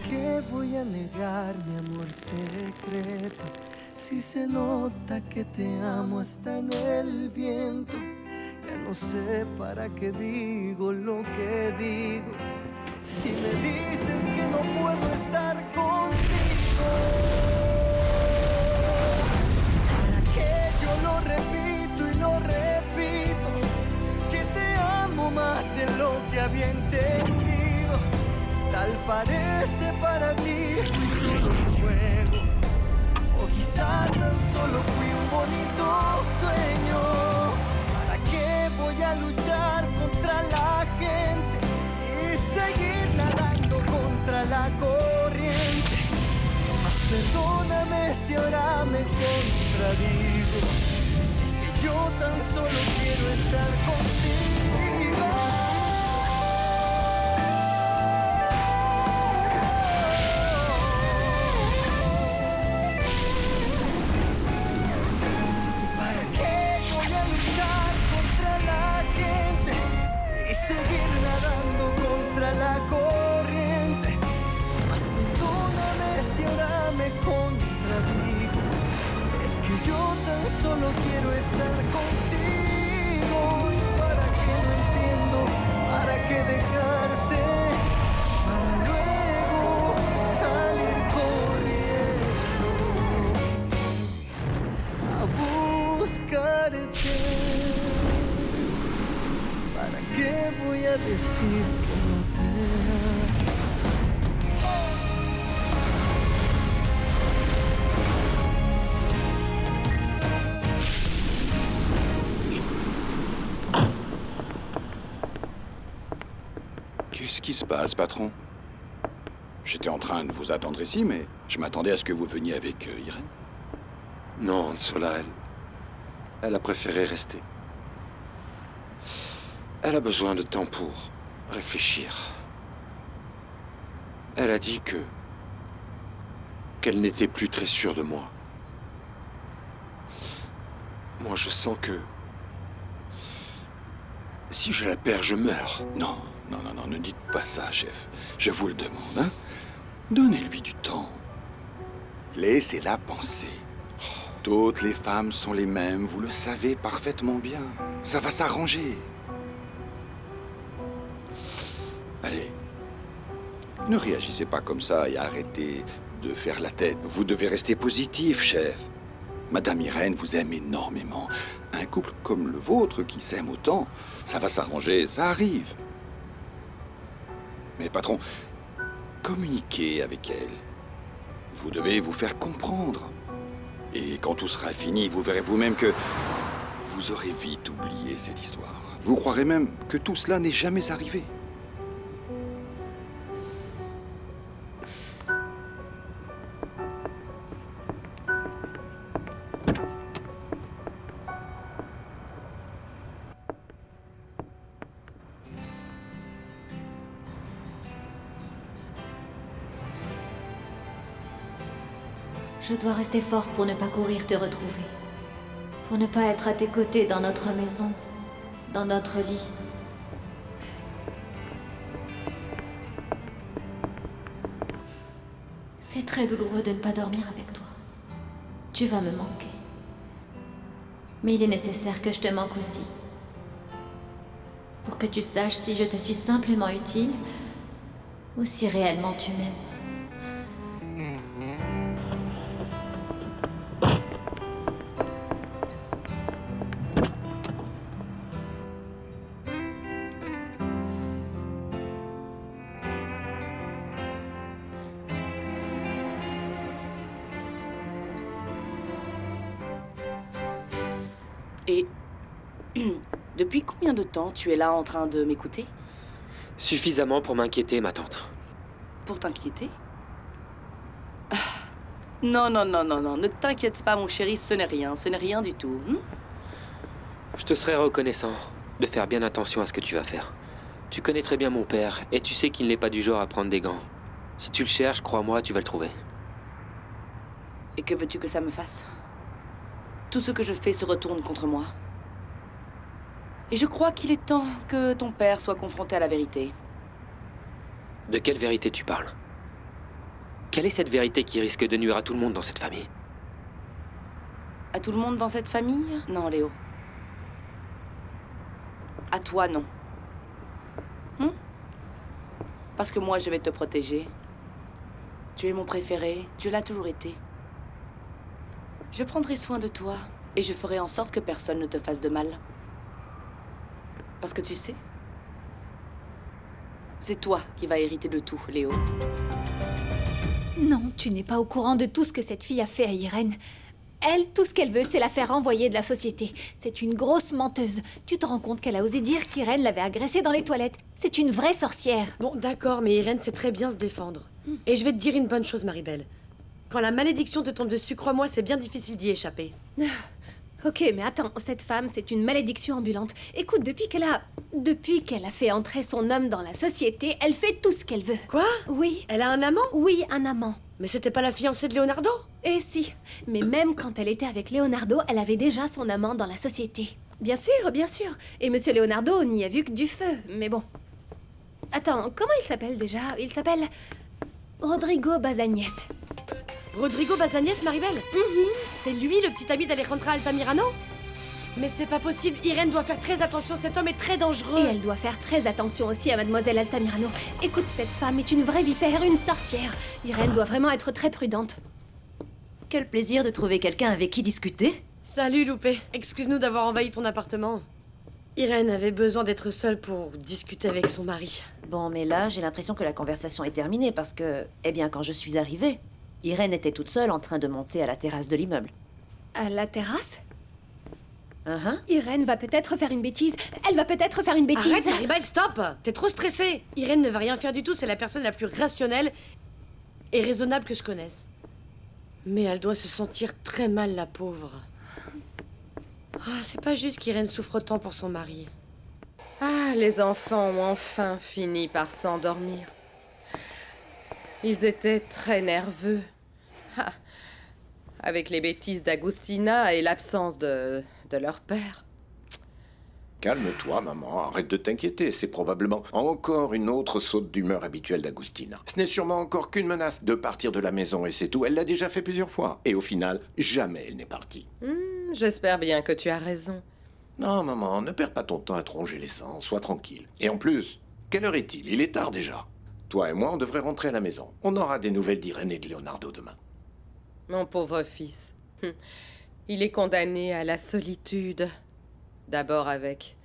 qué voy a negar mi amor secreto? Si se nota que te amo hasta en el viento. Ya no sé para qué digo lo que digo. Si me dices que no puedo estar contigo, ¿para qué yo lo repito y lo repito? Que te amo más de lo que había entendido. Tal parece para ti fui solo un juego, o quizá tan solo fui un bonito sueño. ¿Para qué voy a luchar contra la gente y seguir nadando contra la corriente? Mas perdóname si ahora me contradigo. Es que yo tan solo quiero estar contigo. Seguir nadando contra la corriente. Mas perdóname si ahora me contradigo. Es que yo tan solo quiero estar contigo. ¿Y para qué no entiendo? ¿Para qué dejarte? Para luego salir corriendo a buscarte. ¿Para qué voy a decir que no te amo? Qu'est-ce qui se passe, patron? J'étais en train de vous attendre ici, mais je m'attendais à ce que vous veniez avec Irène. Non, Sola, elle a préféré rester. Elle a besoin de temps pour réfléchir. Elle a dit qu'elle n'était plus très sûre de moi. Moi, je sens que si je la perds, je meurs. Non, non, non, non, ne dites pas ça, chef. Je vous le demande, hein. Donnez-lui du temps. Laissez-la penser. Toutes les femmes sont les mêmes, vous le savez parfaitement bien. Ça va s'arranger. Allez, ne réagissez pas comme ça et arrêtez de faire la tête. Vous devez rester positif, chef. Madame Irène vous aime énormément. Un couple comme le vôtre qui s'aime autant, ça va s'arranger, ça arrive. Mais patron, communiquez avec elle. Vous devez vous faire comprendre. Et quand tout sera fini, vous verrez vous-même que vous aurez vite oublié cette histoire. Vous croirez même que tout cela n'est jamais arrivé. Je dois rester forte pour ne pas courir te retrouver. Pour ne pas être à tes côtés dans notre maison, dans notre lit. C'est très douloureux de ne pas dormir avec toi. Tu vas me manquer. Mais il est nécessaire que je te manque aussi. Pour que tu saches si je te suis simplement utile ou si réellement tu m'aimes. Et depuis combien de temps tu es là en train de m'écouter? Suffisamment pour m'inquiéter, ma tante. Pour t'inquiéter? Ah, non, non, non, non, non, ne t'inquiète pas, mon chéri, ce n'est rien du tout. Je te serais reconnaissant de faire bien attention à ce que tu vas faire. Tu connais très bien mon père, et tu sais qu'il n'est pas du genre à prendre des gants. Si tu le cherches, crois-moi, tu vas le trouver. Et que veux-tu que ça me fasse? Tout ce que je fais se retourne contre moi. Et je crois qu'il est temps que ton père soit confronté à la vérité. De quelle vérité tu parles? Quelle est cette vérité qui risque de nuire à tout le monde dans cette famille? À tout le monde dans cette famille? Non, Léo. À toi, non. Parce que moi, je vais te protéger. Tu es mon préféré, tu l'as toujours été. Je prendrai soin de toi et je ferai en sorte que personne ne te fasse de mal. Parce que tu sais, c'est toi qui vas hériter de tout, Léo. Non, tu n'es pas au courant de tout ce que cette fille a fait à Irène. Elle, tout ce qu'elle veut, c'est la faire renvoyer de la société. C'est une grosse menteuse. Tu te rends compte qu'elle a osé dire qu'Irène l'avait agressée dans les toilettes. C'est une vraie sorcière. Bon, d'accord, mais Irène sait très bien se défendre. Et je vais te dire une bonne chose, Maribel. Quand la malédiction te tombe dessus, crois-moi, c'est bien difficile d'y échapper. Ok, mais attends, cette femme, c'est une malédiction ambulante. Écoute, depuis qu'elle a fait entrer son homme dans la société, elle fait tout ce qu'elle veut. Quoi? Oui. Elle a un amant? Oui, un amant. Mais c'était pas la fiancée de Leonardo? Eh si, mais même quand elle était avec Leonardo, elle avait déjà son amant dans la société. Bien sûr, bien sûr. Et Monsieur Leonardo n'y a vu que du feu, mais bon. Attends, comment il s'appelle déjà? Il s'appelle Rodrigo Bazagnès. Rodrigo Bazagnès, Maribel? C'est lui, le petit ami d'Alejandra Altamirano? Mais c'est pas possible, Irène doit faire très attention, cet homme est très dangereux. Et elle doit faire très attention aussi à Mademoiselle Altamirano. Écoute, cette femme est une vraie vipère, une sorcière. Irène doit vraiment être très prudente. Quel plaisir de trouver quelqu'un avec qui discuter. Salut, Loupé. Excuse-nous d'avoir envahi ton appartement. Irène avait besoin d'être seule pour discuter avec son mari. Bon, mais là, j'ai l'impression que la conversation est terminée parce que, eh bien, quand je suis arrivée, Irène était toute seule en train de monter à la terrasse de l'immeuble. À la terrasse? Uh-huh. Irène va peut-être faire une bêtise. Elle va peut-être faire une bêtise. Arrête, Maribel, stop! T'es trop stressée. Irène ne va rien faire du tout, c'est la personne la plus rationnelle et raisonnable que je connaisse. Mais elle doit se sentir très mal, la pauvre. Ah, c'est pas juste qu'Irène souffre tant pour son mari. Ah, les enfants ont enfin fini par s'endormir. Ils étaient très nerveux. Ah, avec les bêtises d'Agustina et l'absence de leur père. Calme-toi, maman. Arrête de t'inquiéter. C'est probablement encore une autre saute d'humeur habituelle d'Agustina. Ce n'est sûrement encore qu'une menace de partir de la maison et c'est tout. Elle l'a déjà fait plusieurs fois. Et au final, jamais elle n'est partie. J'espère bien que tu as raison. Non, maman, ne perds pas ton temps à te ronger les sangs. Sois tranquille. Et en plus, quelle heure est-il? Il est tard déjà. Toi et moi, on devrait rentrer à la maison. On aura des nouvelles d'Irène et de Leonardo demain. Mon pauvre fils. Il est condamné à la solitude. D'abord avec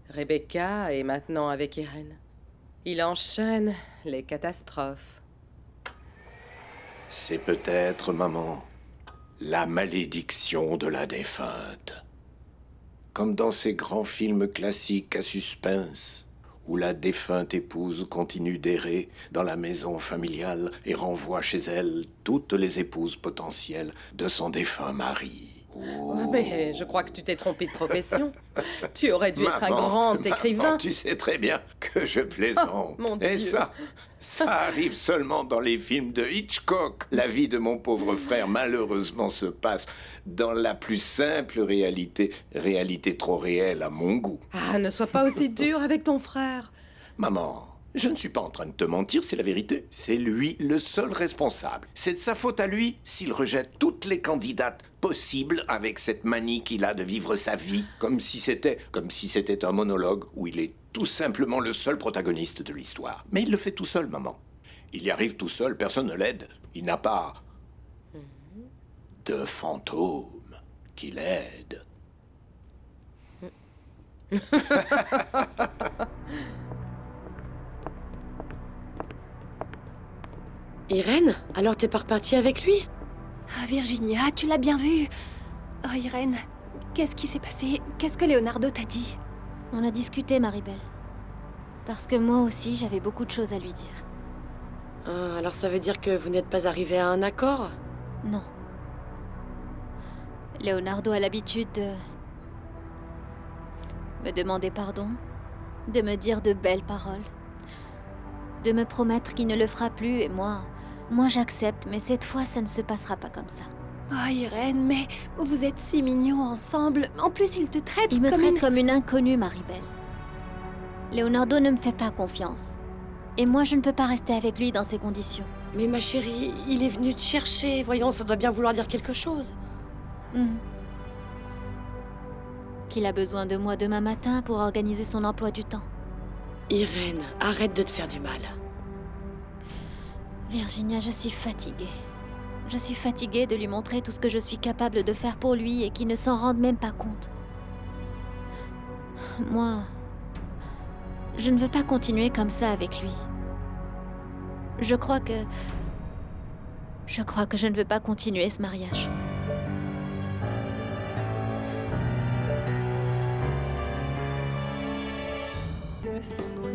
Rebecca et maintenant avec Irène. Il enchaîne les catastrophes. C'est peut-être, maman, la malédiction de la défunte. Comme dans ces grands films classiques à suspense, où la défunte épouse continue d'errer dans la maison familiale et renvoie chez elle toutes les épouses potentielles de son défunt mari. Oh, mais je crois que tu t'es trompé de profession. Tu aurais dû être un grand écrivain. Maman, tu sais très bien que je plaisante. Mon Et Dieu. ça arrive seulement dans les films de Hitchcock. La vie de mon pauvre frère, malheureusement, se passe dans la plus simple réalité trop réelle à mon goût. Ah, ne sois pas aussi dur avec ton frère. Maman, je ne suis pas en train de te mentir, c'est la vérité. C'est lui le seul responsable. C'est de sa faute à lui s'il rejette toutes les candidates possibles avec cette manie qu'il a de vivre sa vie comme si c'était un monologue où il est tout simplement le seul protagoniste de l'histoire. Mais il le fait tout seul, maman. Il y arrive tout seul, personne ne l'aide. Il n'a pas de fantôme qui l'aide. Irène? Alors t'es pas repartie avec lui? Ah, Virginia, tu l'as bien vu. Oh, Irène, qu'est-ce qui s'est passé? Qu'est-ce que Leonardo t'a dit? On a discuté, Maribel. Parce que moi aussi, j'avais beaucoup de choses à lui dire. Ah, alors ça veut dire que vous n'êtes pas arrivés à un accord? Non. Leonardo a l'habitude de me demander pardon, de me dire de belles paroles, de me promettre qu'il ne le fera plus, et moi j'accepte, mais cette fois, ça ne se passera pas comme ça. Oh, Irène, mais vous êtes si mignons ensemble. En plus, il te traite Il me comme traite une... comme une inconnue, Maribel. Leonardo ne me fait pas confiance. Et moi, je ne peux pas rester avec lui dans ces conditions. Mais ma chérie, il est venu te chercher. Voyons, ça doit bien vouloir dire quelque chose. Qu'il a besoin de moi demain matin pour organiser son emploi du temps. Irène, arrête de te faire du mal. Virginia, je suis fatiguée. Je suis fatiguée de lui montrer tout ce que je suis capable de faire pour lui et qu'il ne s'en rende même pas compte. Moi, je ne veux pas continuer comme ça avec lui. Je crois que je ne veux pas continuer ce mariage.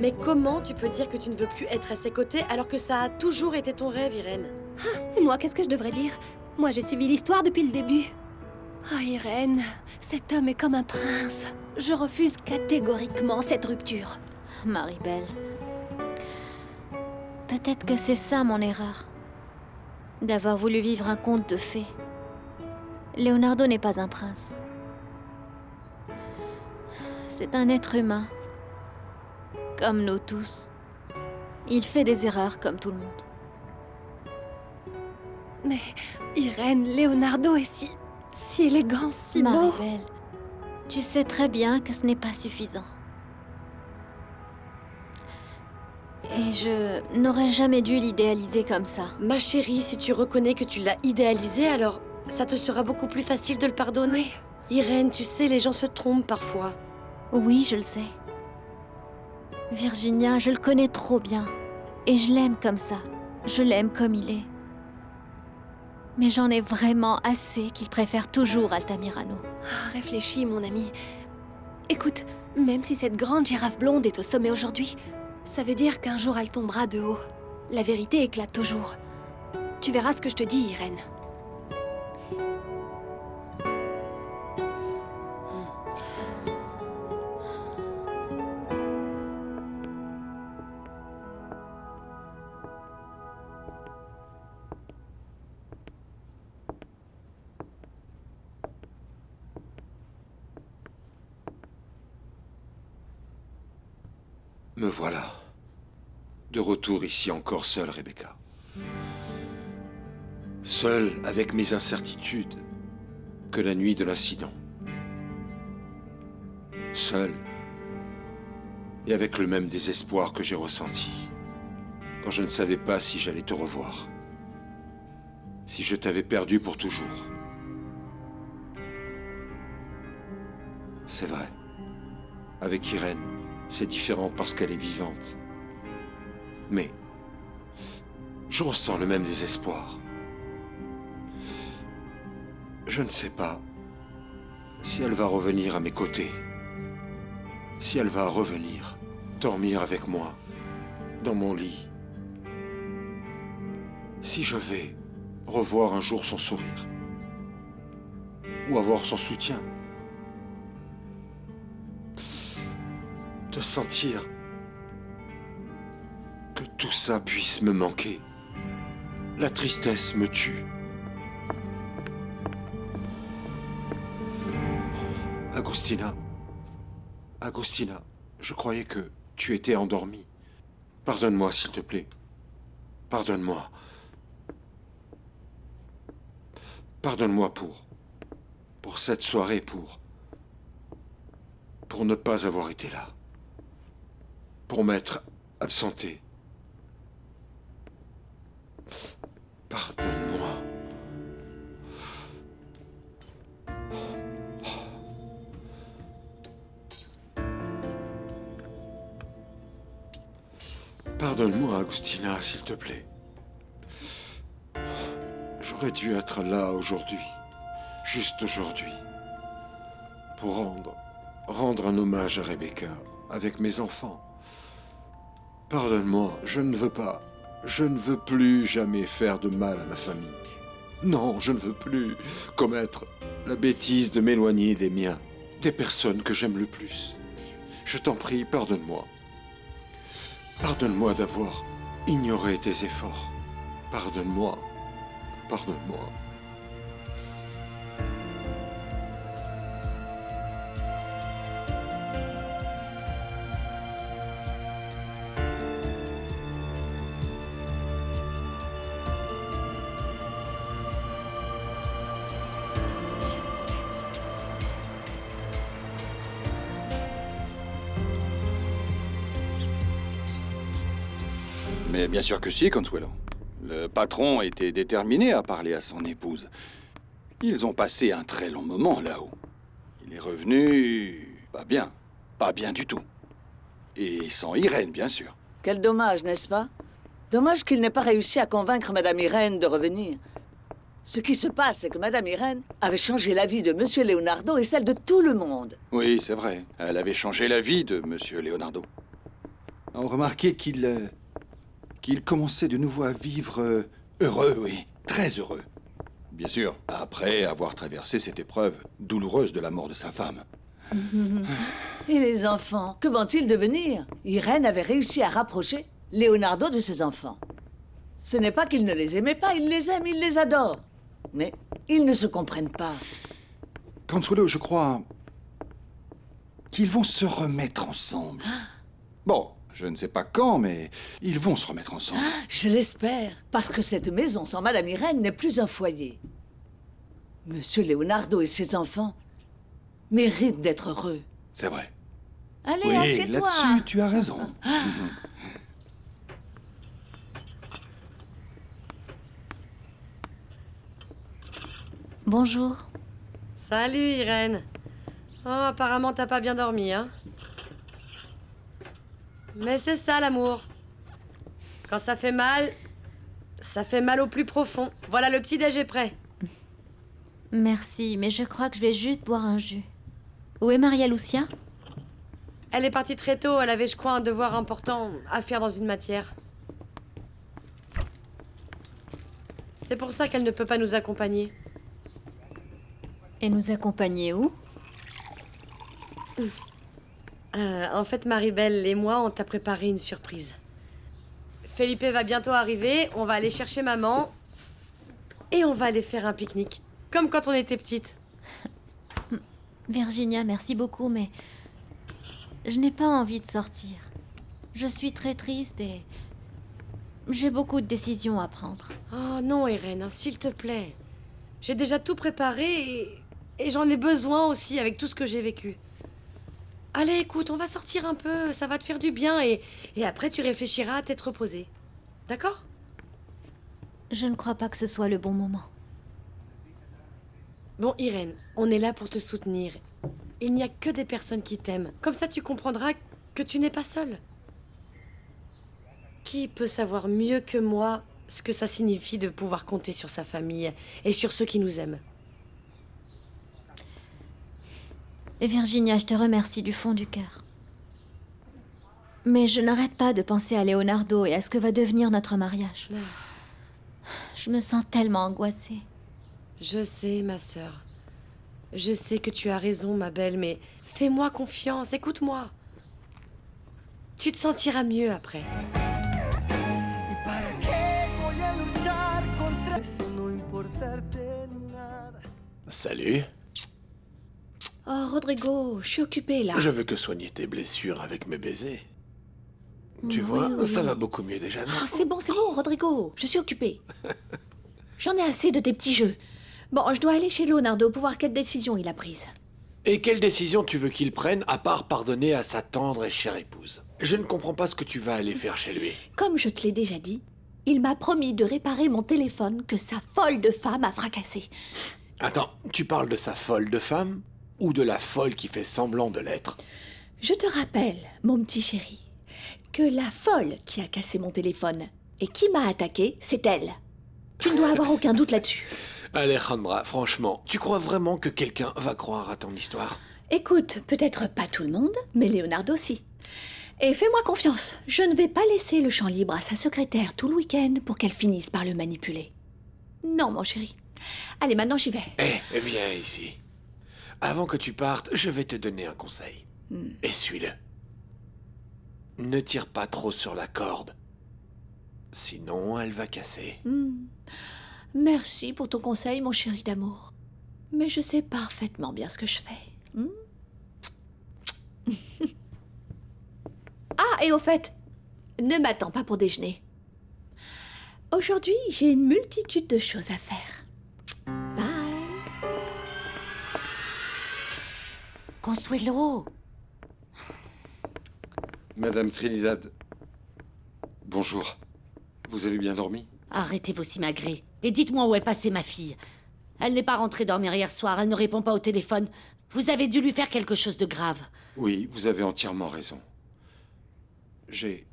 Mais comment tu peux dire que tu ne veux plus être à ses côtés alors que ça a toujours été ton rêve, Irène? Et moi, qu'est-ce que je devrais dire? Moi, j'ai suivi l'histoire depuis le début. Oh, Irène, cet homme est comme un prince. Je refuse catégoriquement cette rupture. Maribel, peut-être que c'est ça mon erreur. D'avoir voulu vivre un conte de fées. Leonardo n'est pas un prince. C'est un être humain. Comme nous tous. Il fait des erreurs comme tout le monde. Mais, Irène, Leonardo est si élégant, si beau. Maribel, tu sais très bien que ce n'est pas suffisant. Et je n'aurais jamais dû l'idéaliser comme ça. Ma chérie, si tu reconnais que tu l'as idéalisé, alors ça te sera beaucoup plus facile de le pardonner. Irène, tu sais, les gens se trompent parfois. Oui, je le sais. Virginia, je le connais trop bien. Et je l'aime comme ça. Je l'aime comme il est. Mais j'en ai vraiment assez qu'il préfère toujours Altamirano. Réfléchis, mon ami. Écoute, même si cette grande girafe blonde est au sommet aujourd'hui, ça veut dire qu'un jour elle tombera de haut. La vérité éclate toujours. Tu verras ce que je te dis, Irène. Me voilà. De retour ici encore seul, Rebecca. Seul avec mes incertitudes que la nuit de l'incident. Seul et avec le même désespoir que j'ai ressenti quand je ne savais pas si j'allais te revoir. Si je t'avais perdu pour toujours. C'est vrai. Avec Irène, c'est différent parce qu'elle est vivante. Mais je ressens le même désespoir. Je ne sais pas si elle va revenir à mes côtés. Si elle va revenir dormir avec moi dans mon lit. Si je vais revoir un jour son sourire. Ou avoir son soutien. De sentir que tout ça puisse me manquer. La tristesse me tue. Agustina, je croyais que tu étais endormie. Pardonne-moi, s'il te plaît. Pardonne-moi. Pardonne-moi pour cette soirée, pour ne pas avoir été là. Pour m'être absenté. Pardonne-moi. Pardonne-moi, Agustina, s'il te plaît. J'aurais dû être là aujourd'hui, juste aujourd'hui, pour rendre un hommage à Rebecca, avec mes enfants. Pardonne-moi, je ne veux plus jamais faire de mal à ma famille. Non, je ne veux plus commettre la bêtise de m'éloigner des miens, des personnes que j'aime le plus. Je t'en prie, pardonne-moi. Pardonne-moi d'avoir ignoré tes efforts. Pardonne-moi. Pardonne-moi. Mais bien sûr que si, Consuelo. Le patron était déterminé à parler à son épouse. Ils ont passé un très long moment là-haut. Il est revenu... pas bien. Pas bien du tout. Et sans Irène, bien sûr. Quel dommage, n'est-ce pas? Dommage qu'il n'ait pas réussi à convaincre Madame Irène de revenir. Ce qui se passe, c'est que Madame Irène avait changé la vie de Monsieur Leonardo et celle de tout le monde. Oui, c'est vrai. Elle avait changé la vie de Monsieur Leonardo. On remarquait qu'il commençait de nouveau à vivre heureux, oui, très heureux. Bien sûr, après avoir traversé cette épreuve douloureuse de la mort de sa femme. Et les enfants, que vont-ils devenir? Irène avait réussi à rapprocher Leonardo de ses enfants. Ce n'est pas qu'il ne les aimait pas, il les aime, il les adore. Mais ils ne se comprennent pas. Consuelo, je crois qu'ils vont se remettre ensemble. Bon, je ne sais pas quand, mais ils vont se remettre ensemble. Je l'espère, parce que cette maison sans Madame Irène n'est plus un foyer. Monsieur Leonardo et ses enfants méritent d'être heureux. C'est vrai. Allez, Oui, assieds-toi. là-dessus, tu as raison. Bonjour. Salut, Irène. Oh, apparemment, t'as pas bien dormi, hein? Mais c'est ça, l'amour. Quand ça fait mal au plus profond. Voilà, le petit-déj est prêt. Merci, mais je crois que je vais juste boire un jus. Où est Maria Lucia? Elle est partie très tôt, elle avait, je crois, un devoir important à faire dans une matière. C'est pour ça qu'elle ne peut pas nous accompagner. Et nous accompagner où? En fait, Maribel et moi, on t'a préparé une surprise. Felipe va bientôt arriver, on va aller chercher maman et on va aller faire un pique-nique, comme quand on était petite. Virginia, merci beaucoup, mais je n'ai pas envie de sortir. Je suis très triste et j'ai beaucoup de décisions à prendre. Oh non, Irène, hein, s'il te plaît. J'ai déjà tout préparé et j'en ai besoin aussi avec tout ce que j'ai vécu. Allez, écoute, on va sortir un peu, ça va te faire du bien et après tu réfléchiras à t'être reposée. D'accord? Je ne crois pas que ce soit le bon moment. Bon, Irène, on est là pour te soutenir. Il n'y a que des personnes qui t'aiment. Comme ça, tu comprendras que tu n'es pas seule. Qui peut savoir mieux que moi ce que ça signifie de pouvoir compter sur sa famille et sur ceux qui nous aiment? Et Virginia, je te remercie du fond du cœur. Mais je n'arrête pas de penser à Leonardo et à ce que va devenir notre mariage. Je me sens tellement angoissée. Je sais, ma sœur. Je sais que tu as raison, ma belle, mais fais-moi confiance, écoute-moi. Tu te sentiras mieux après. ¿Y para qué voy a luchar contra eso no importarte nada? Salut. Oh, Rodrigo, je suis occupée là. Je veux que soigner tes blessures avec mes baisers. Tu Oui, vois, oui. ça va beaucoup mieux déjà. Ah, c'est bon, Rodrigo. Je suis occupée. J'en ai assez de tes petits jeux. Bon, je dois aller chez Leonardo pour voir quelle décision il a prise. Et quelle décision tu veux qu'il prenne à part pardonner à sa tendre et chère épouse? Je ne comprends pas ce que tu vas aller faire chez lui. Comme je te l'ai déjà dit, il m'a promis de réparer mon téléphone que sa folle de femme a fracassé. Attends, tu parles de sa folle de femme ou de la folle qui fait semblant de l'être? Je te rappelle, mon petit chéri, que la folle qui a cassé mon téléphone et qui m'a attaqué, c'est elle. Tu ne dois avoir aucun doute là-dessus. Alejandra, franchement, tu crois vraiment que quelqu'un va croire à ton histoire? Écoute, peut-être pas tout le monde, mais Leonardo aussi. Et fais-moi confiance, je ne vais pas laisser le champ libre à sa secrétaire tout le week-end pour qu'elle finisse par le manipuler. Non, mon chéri. Allez, maintenant j'y vais. Eh, viens ici. Avant que tu partes, je vais te donner un conseil. Et suis-le. Ne tire pas trop sur la corde. Sinon, elle va casser. Merci pour ton conseil, mon chéri d'amour. Mais je sais parfaitement bien ce que je fais. Ah, et au fait, ne m'attends pas pour déjeuner. Aujourd'hui, j'ai une multitude de choses à faire. Bye. Consuelo. Madame Trinidad, bonjour. Vous avez bien dormi? Arrêtez vos simagrées et dites-moi où est passée ma fille. Elle n'est pas rentrée dormir hier soir, elle ne répond pas au téléphone. Vous avez dû lui faire quelque chose de grave. Oui, vous avez entièrement raison. J'ai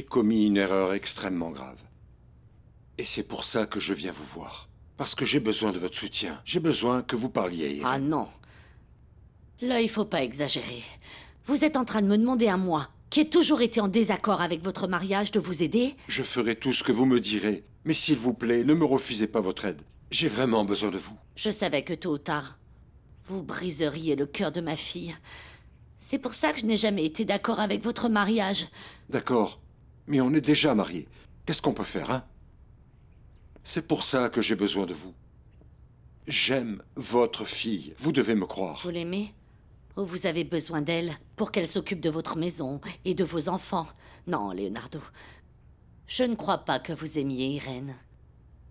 commis une erreur extrêmement grave. Et c'est pour ça que je viens vous voir. Parce que j'ai besoin de votre soutien. J'ai besoin que vous parliez à Irène. Ah non. Là, il faut pas exagérer. Vous êtes en train de me demander à moi, qui ai toujours été en désaccord avec votre mariage, de vous aider? Je ferai tout ce que vous me direz. Mais s'il vous plaît, ne me refusez pas votre aide. J'ai vraiment besoin de vous. Je savais que tôt ou tard, vous briseriez le cœur de ma fille. C'est pour ça que je n'ai jamais été d'accord avec votre mariage. D'accord. Mais on est déjà mariés. Qu'est-ce qu'on peut faire, hein? C'est pour ça que j'ai besoin de vous. J'aime votre fille. Vous devez me croire. Vous l'aimez? Ou vous avez besoin d'elle pour qu'elle s'occupe de votre maison et de vos enfants? Non, Leonardo. Je ne crois pas que vous aimiez Irène.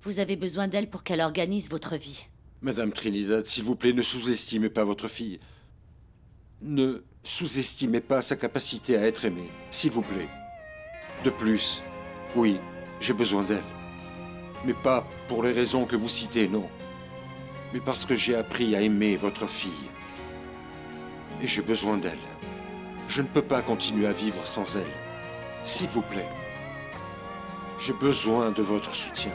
Vous avez besoin d'elle pour qu'elle organise votre vie. Madame Trinidad, s'il vous plaît, ne sous-estimez pas votre fille. Ne sous-estimez pas sa capacité à être aimée, s'il vous plaît. De plus, oui, j'ai besoin d'elle. Mais pas pour les raisons que vous citez, non. Mais parce que j'ai appris à aimer votre fille. Et j'ai besoin d'elle. Je ne peux pas continuer à vivre sans elle. S'il vous plaît. J'ai besoin de votre soutien.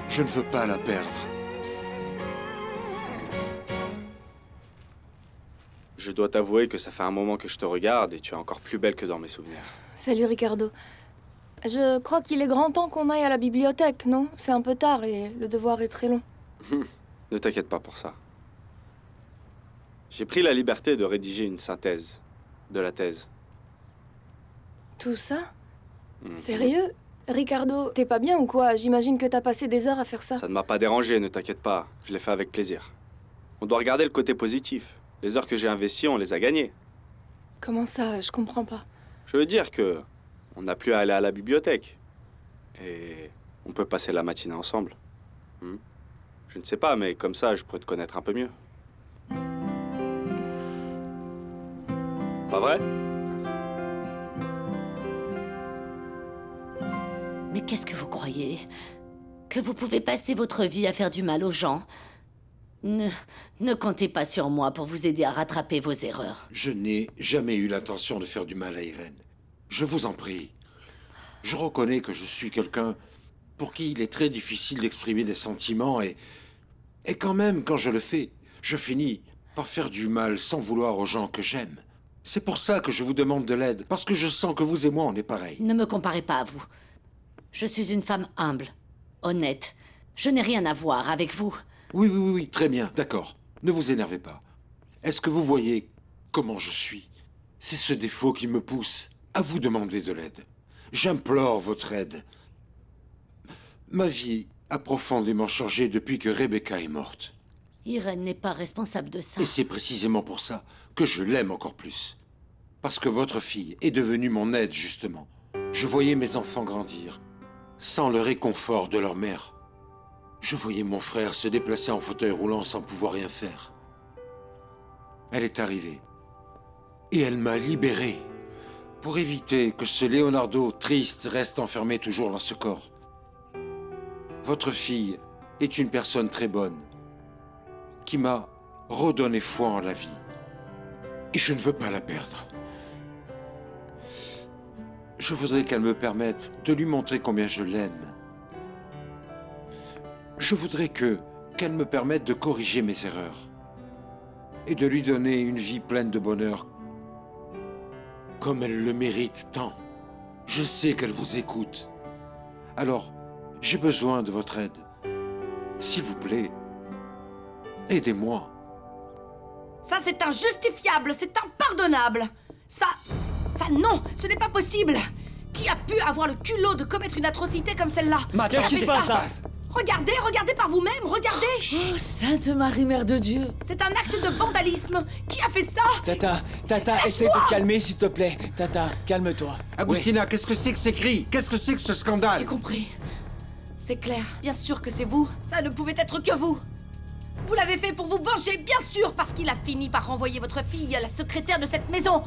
Je ne veux pas la perdre. Je dois t'avouer que ça fait un moment que je te regarde et tu es encore plus belle que dans mes souvenirs. Salut Ricardo. Je crois qu'il est grand temps qu'on aille à la bibliothèque, non? C'est un peu tard et le devoir est très long. Ne t'inquiète pas pour ça. J'ai pris la liberté de rédiger une synthèse de la thèse. Tout ça? Sérieux? Ricardo, t'es pas bien ou quoi? J'imagine que t'as passé des heures à faire ça. Ça ne m'a pas dérangé, ne t'inquiète pas. Je l'ai fait avec plaisir. On doit regarder le côté positif. Les heures que j'ai investies, on les a gagnées. Comment ça? Je comprends pas. Je veux dire que on n'a plus à aller à la bibliothèque. Et on peut passer la matinée ensemble. Je ne sais pas, mais comme ça, je pourrais te connaître un peu mieux. Pas vrai? Mais qu'est-ce que vous croyez? Que vous pouvez passer votre vie à faire du mal aux gens? Ne comptez pas sur moi pour vous aider à rattraper vos erreurs. Je n'ai jamais eu l'intention de faire du mal à Irène. Je vous en prie. Je reconnais que je suis quelqu'un pour qui il est très difficile d'exprimer des sentiments et quand même, quand je le fais, je finis par faire du mal sans vouloir aux gens que j'aime. C'est pour ça que je vous demande de l'aide, parce que je sens que vous et moi, on est pareils. Ne me comparez pas à vous. Je suis une femme humble, honnête. Je n'ai rien à voir avec vous. Oui, très bien, d'accord. Ne vous énervez pas. Est-ce que vous voyez comment je suis? C'est ce défaut qui me pousse à vous demander de l'aide. J'implore votre aide. Ma vie a profondément changé depuis que Rebecca est morte. Irène n'est pas responsable de ça. Et c'est précisément pour ça que je l'aime encore plus. Parce que votre fille est devenue mon aide, justement. Je voyais mes enfants grandir, sans le réconfort de leur mère. Je voyais mon frère se déplacer en fauteuil roulant sans pouvoir rien faire. Elle est arrivée. Et elle m'a libéré. Pour éviter que ce Leonardo triste reste enfermé toujours dans ce corps. Votre fille est une personne très bonne, qui m'a redonné foi en la vie. Et je ne veux pas la perdre. Je voudrais qu'elle me permette de lui montrer combien je l'aime. Je voudrais qu'elle me permette de corriger mes erreurs et de lui donner une vie pleine de bonheur comme elle le mérite tant. Je sais qu'elle vous écoute. Alors, j'ai besoin de votre aide. S'il vous plaît, aidez-moi. Ça, c'est injustifiable, c'est impardonnable. Ça, non, ce n'est pas possible. Qui a pu avoir le culot de commettre une atrocité comme celle-là? Qu'est-ce qui se passe? Regardez par vous-même, regardez. Oh, Sainte Marie, Mère de Dieu. C'est un acte de vandalisme. Qui a fait ça? Tata, essaie de te calmer, s'il te plaît. Tata, calme-toi. Agustina, Oui. Qu'est-ce que c'est que ces cris? Qu'est-ce que c'est que ce scandale? J'ai compris. C'est clair, bien sûr que c'est vous. Ça ne pouvait être que vous. Vous l'avez fait pour vous venger, bien sûr, parce qu'il a fini par renvoyer votre fille à la secrétaire de cette maison.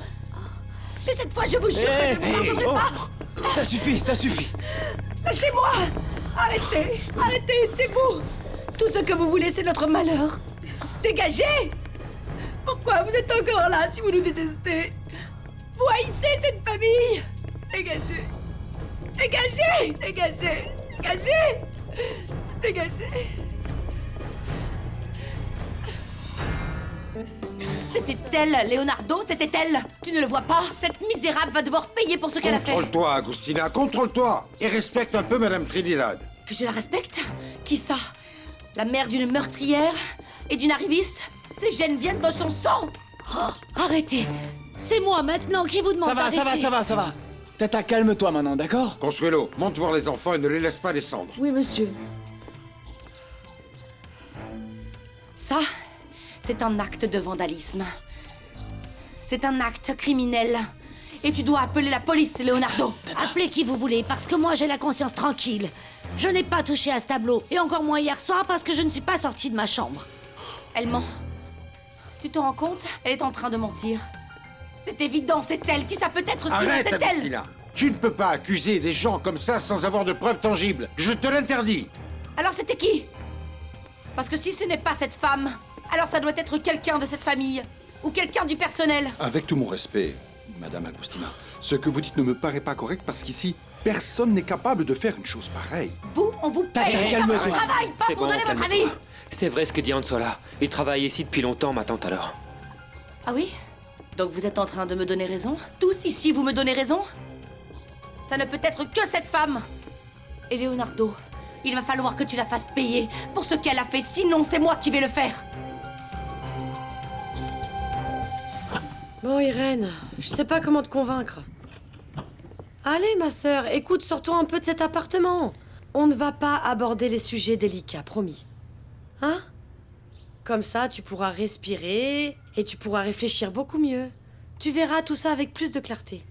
Mais cette fois, je vous jure que je ne vous pardonnerai pas. Ça suffit, ça suffit. Lâchez-moi! Arrêtez! Arrêtez, c'est vous! Tout ce que vous voulez, c'est notre malheur. Dégagez! Pourquoi vous êtes encore là si vous nous détestez? Vous haïssez cette famille! Dégagez! Dégagez! Dégagez! Dégagez! Dégagez! C'était elle, Leonardo, c'était elle! Tu ne le vois pas? Cette misérable va devoir payer pour ce qu'elle a fait! Contrôle-toi, Agustina, contrôle-toi! Et respecte un peu Madame Trinidad. Que je la respecte? Qui ça? La mère d'une meurtrière et d'une arriviste? Ces gènes viennent de son sang! Oh, arrêtez! C'est moi maintenant qui vous demande d'arrêter! Ça va. Tata, calme-toi maintenant, d'accord? Consuelo, monte voir les enfants et ne les laisse pas descendre. Oui, monsieur. Ça, c'est un acte de vandalisme. C'est un acte criminel. Et tu dois appeler la police, Leonardo. Appelez qui vous voulez, parce que moi j'ai la conscience tranquille. Je n'ai pas touché à ce tableau, et encore moins hier soir parce que je ne suis pas sortie de ma chambre. Elle ment. Tu te rends compte? Elle est en train de mentir. C'est évident, c'est elle. Qui ça peut être sinon Arrête, c'est elle? Agustina! Tu ne peux pas accuser des gens comme ça sans avoir de preuves tangibles. Je te l'interdis. Alors c'était qui? Parce que si ce n'est pas cette femme, alors ça doit être quelqu'un de cette famille. Ou quelqu'un du personnel. Avec tout mon respect, Madame Agustina, ce que vous dites ne me paraît pas correct parce qu'ici, personne n'est capable de faire une chose pareille. Vous, on vous paye pour votre travail, pas pour donner votre avis. C'est vrai ce que dit Ansola. Il travaille ici depuis longtemps, ma tante, alors. Ah oui? Donc vous êtes en train de me donner raison? Tous ici, vous me donnez raison? Ça ne peut être que cette femme! Et Leonardo, il va falloir que tu la fasses payer pour ce qu'elle a fait, sinon c'est moi qui vais le faire! Bon, Irène, je sais pas comment te convaincre. Allez, ma sœur, écoute, sortons un peu de cet appartement. On ne va pas aborder les sujets délicats, promis. Hein? Comme ça, tu pourras respirer et tu pourras réfléchir beaucoup mieux. Tu verras tout ça avec plus de clarté.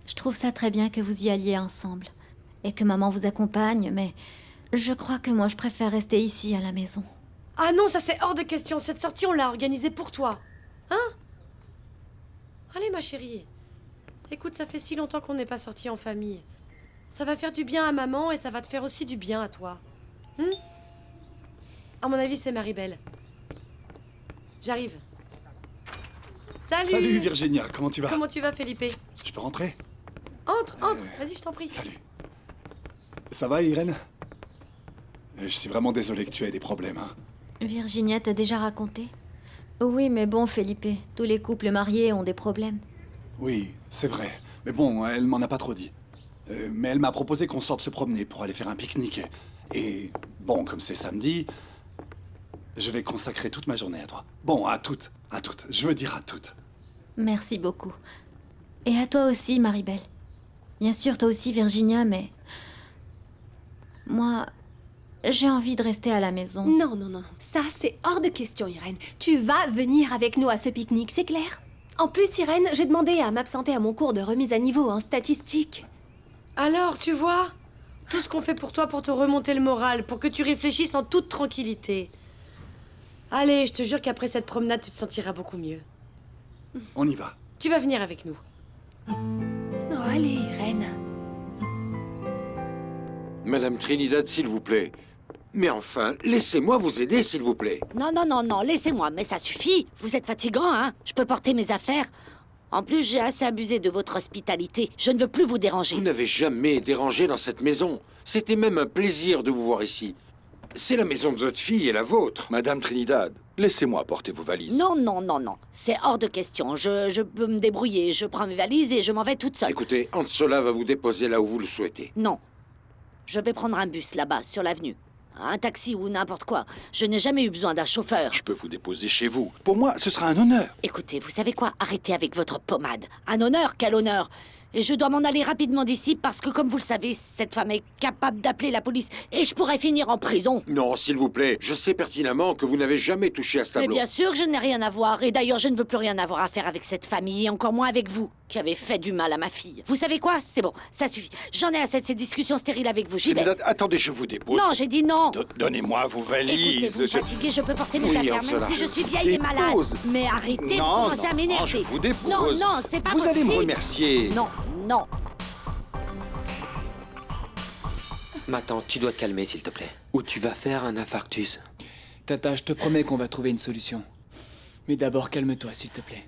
Je trouve ça très bien que vous y alliez ensemble. Et que maman vous accompagne, mais je crois que moi je préfère rester ici à la maison. Ah non, ça c'est hors de question. Cette sortie, on l'a organisée pour toi. Hein? Allez, ma chérie. Écoute, ça fait si longtemps qu'on n'est pas sortis en famille. Ça va faire du bien à maman et ça va te faire aussi du bien à toi. À mon avis, c'est Maribel. J'arrive. Salut! Salut Virginia, comment tu vas? Comment tu vas, Felipe? Je peux rentrer? Entre, vas-y, je t'en prie. Salut. Ça va, Irène? Je suis vraiment désolé que tu aies des problèmes. Hein. Virginia t'a déjà raconté? Oui, mais bon, Felipe, tous les couples mariés ont des problèmes. Oui, c'est vrai. Mais bon, elle m'en a pas trop dit. Mais elle m'a proposé qu'on sorte se promener pour aller faire un pique-nique. Et bon, comme c'est samedi, je vais consacrer toute ma journée à toi. Bon, à toutes. Je veux dire à toutes. Merci beaucoup. Et à toi aussi, Maribel. Bien sûr, toi aussi, Virginia, mais... Moi, j'ai envie de rester à la maison. Non. Ça, c'est hors de question, Irène. Tu vas venir avec nous à ce pique-nique, c'est clair? En plus, Irène, j'ai demandé à m'absenter à mon cours de remise à niveau en statistique. Alors, tu vois? Tout ce qu'on fait pour toi pour te remonter le moral, pour que tu réfléchisses en toute tranquillité. Allez, je te jure qu'après cette promenade, tu te sentiras beaucoup mieux. On y va. Tu vas venir avec nous. Oh, allez, Irène. Madame Trinidad, s'il vous plaît. Mais enfin, laissez-moi vous aider, s'il vous plaît. Non, laissez-moi, mais ça suffit. Vous êtes fatigant, hein? Je peux porter mes affaires. En plus, j'ai assez abusé de votre hospitalité. Je ne veux plus vous déranger. Vous n'avez jamais dérangé dans cette maison. C'était même un plaisir de vous voir ici. C'est la maison de votre fille et la vôtre. Madame Trinidad, laissez-moi porter vos valises. Non. C'est hors de question. Je peux me débrouiller. Je prends mes valises et je m'en vais toute seule. Écoutez, Ansola va vous déposer là où vous le souhaitez. Non. Je vais prendre un bus là-bas, sur l'avenue. Un taxi ou n'importe quoi. Je n'ai jamais eu besoin d'un chauffeur. Je peux vous déposer chez vous. Pour moi, ce sera un honneur. Écoutez, vous savez quoi? Arrêtez avec votre pommade. Un honneur? Quel honneur? Et je dois m'en aller rapidement d'ici parce que, comme vous le savez, cette femme est capable d'appeler la police et je pourrais finir en prison. Non, s'il vous plaît. Je sais pertinemment que vous n'avez jamais touché à ce tableau. Mais bien sûr que je n'ai rien à voir. Et d'ailleurs, je ne veux plus rien avoir à faire avec cette famille, et encore moins avec vous, qui avez fait du mal à ma fille. Vous savez quoi? C'est bon, ça suffit. J'en ai assez de ces discussions stériles avec vous. J'y vais. Attendez, je vous dépose. Non, j'ai dit non. Donnez-moi vos valises. Écoutez, vous me fatiguez, je peux porter mes affaires, Ansola, même si je suis vieille et malade. Mais arrêtez de commencer à m'énerver. Je vous dépose. Non, c'est pas Vous possible. allez me remercier. Non. Ma tante, tu dois te calmer, s'il te plaît. Ou tu vas faire un infarctus. Tata, je te promets qu'on va trouver une solution. Mais d'abord, calme-toi, s'il te plaît.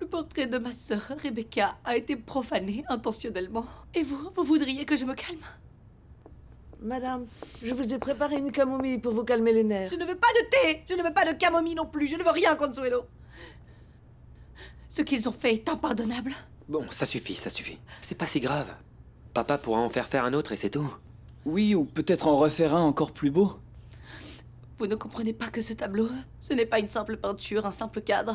Le portrait de ma sœur, Rebecca, a été profané intentionnellement. Et vous voudriez que je me calme? Madame, je vous ai préparé une camomille pour vous calmer les nerfs. Je ne veux pas de thé! Je ne veux pas de camomille non plus! Je ne veux rien, Consuelo! Ce qu'ils ont fait est impardonnable. Bon, ça suffit, ça suffit. C'est pas si grave. Papa pourra en faire un autre et c'est tout. Oui, ou peut-être en refaire un encore plus beau. Vous ne comprenez pas que ce tableau, ce n'est pas une simple peinture, un simple cadre.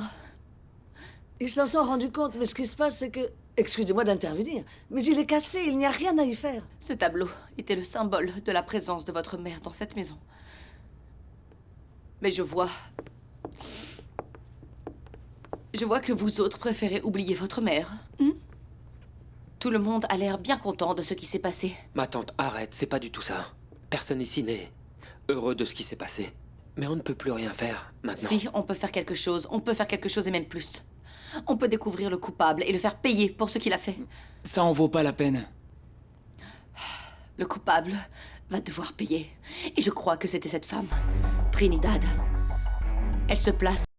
Ils s'en sont rendus compte, mais ce qui se passe, c'est que... Excusez-moi d'intervenir, mais il est cassé, il n'y a rien à y faire. Ce tableau était le symbole de la présence de votre mère dans cette maison. Mais je vois que vous autres préférez oublier votre mère. Tout le monde a l'air bien content de ce qui s'est passé. Ma tante, arrête, c'est pas du tout ça. Personne ici n'est heureux de ce qui s'est passé. Mais on ne peut plus rien faire, maintenant. Si, on peut faire quelque chose. On peut faire quelque chose et même plus. On peut découvrir le coupable et le faire payer pour ce qu'il a fait. Ça en vaut pas la peine. Le coupable va devoir payer. Et je crois que c'était cette femme, Trinidad. Elle se place